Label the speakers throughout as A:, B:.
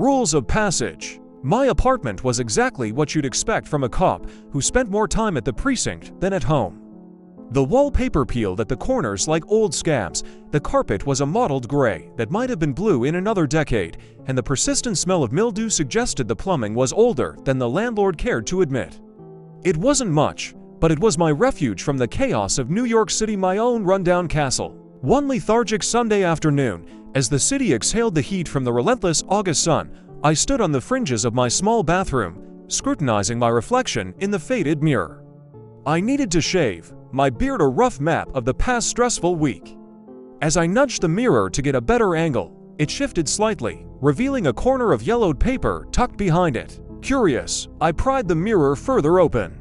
A: Rules of passage. My apartment was exactly what you'd expect from a cop who spent more time at the precinct than at home. The wallpaper peeled at the corners like old scabs, the carpet was a mottled gray that might have been blue in another decade, and the persistent smell of mildew suggested the plumbing was older than the landlord cared to admit. It wasn't much, but it was my refuge from the chaos of New York City, my own rundown castle. One lethargic Sunday afternoon, as the city exhaled the heat from the relentless August sun, I stood on the fringes of my small bathroom, scrutinizing my reflection in the faded mirror. I needed to shave, my beard a rough map of the past stressful week. As I nudged the mirror to get a better angle, it shifted slightly, revealing a corner of yellowed paper tucked behind it. Curious, I pried the mirror further open.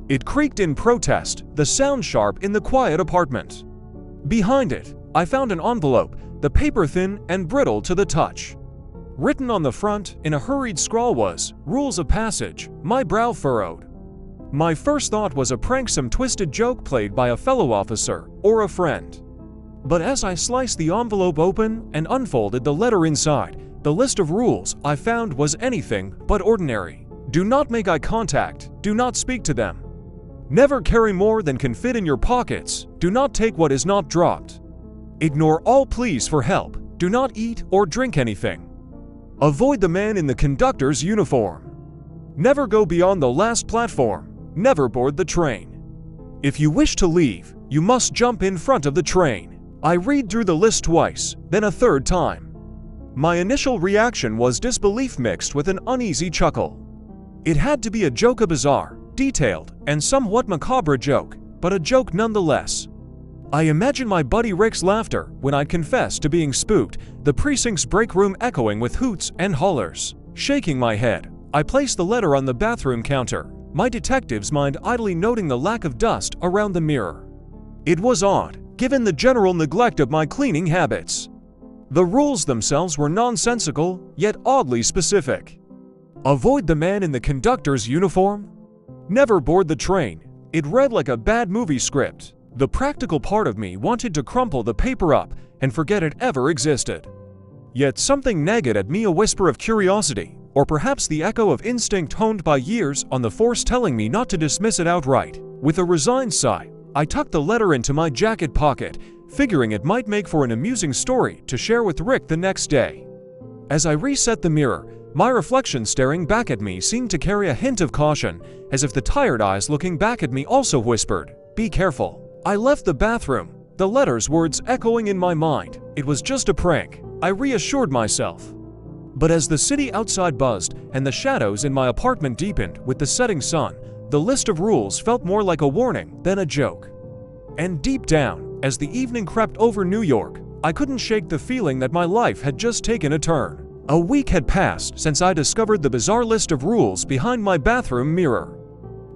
A: It creaked in protest, the sound sharp in the quiet apartment. Behind it, I found an envelope, the paper thin and brittle to the touch. Written on the front in a hurried scrawl was, "Rules of passage." My brow furrowed. My first thought was a pranksome twisted joke played by a fellow officer or a friend. But as I sliced the envelope open and unfolded the letter inside, the list of rules I found was anything but ordinary. Do not make eye contact, do not speak to them. Never carry more than can fit in your pockets, do not take what is not dropped. Ignore all pleas for help, do not eat or drink anything. Avoid the man in the conductor's uniform. Never go beyond the last platform. Never board the train. If you wish to leave, you must jump in front of the train. I read through the list twice, then a third time. My initial reaction was disbelief mixed with an uneasy chuckle. It had to be a joke, a bizarre, detailed, and somewhat macabre joke, but a joke nonetheless. I imagined my buddy Rick's laughter when I confessed to being spooked, the precinct's break room echoing with hoots and hollers. Shaking my head, I placed the letter on the bathroom counter, my detective's mind idly noting the lack of dust around the mirror. It was odd, given the general neglect of my cleaning habits. The rules themselves were nonsensical, yet oddly specific. Avoid the man in the conductor's uniform. Never board the train. It read like a bad movie script. The practical part of me wanted to crumple the paper up and forget it ever existed. Yet something nagged at me, a whisper of curiosity, or perhaps the echo of instinct honed by years on the force telling me not to dismiss it outright. With a resigned sigh, I tucked the letter into my jacket pocket, figuring it might make for an amusing story to share with Rick the next day. As I reset the mirror, my reflection staring back at me seemed to carry a hint of caution, as if the tired eyes looking back at me also whispered, "Be careful." I left the bathroom, the letter's words echoing in my mind. It was just a prank, I reassured myself. But as the city outside buzzed and the shadows in my apartment deepened with the setting sun, the list of rules felt more like a warning than a joke. And deep down, as the evening crept over New York, I couldn't shake the feeling that my life had just taken a turn. A week had passed since I discovered the bizarre list of rules behind my bathroom mirror.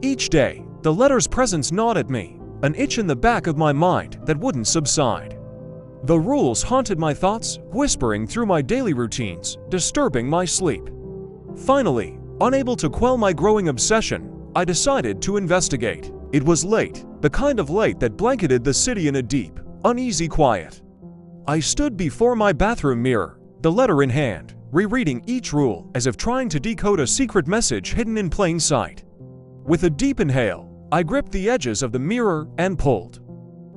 A: Each day, the letter's presence gnawed at me, an itch in the back of my mind that wouldn't subside. The rules haunted my thoughts, whispering through my daily routines, disturbing my sleep. Finally, unable to quell my growing obsession, I decided to investigate. It was late, the kind of late that blanketed the city in a deep, uneasy quiet. I stood before my bathroom mirror, the letter in hand, rereading each rule as if trying to decode a secret message hidden in plain sight. With a deep inhale, I gripped the edges of the mirror and pulled.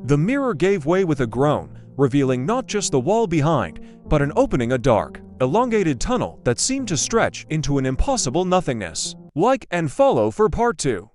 A: The mirror gave way with a groan, revealing not just the wall behind, but an opening, a dark, elongated tunnel that seemed to stretch into an impossible nothingness. Like and follow for part 2.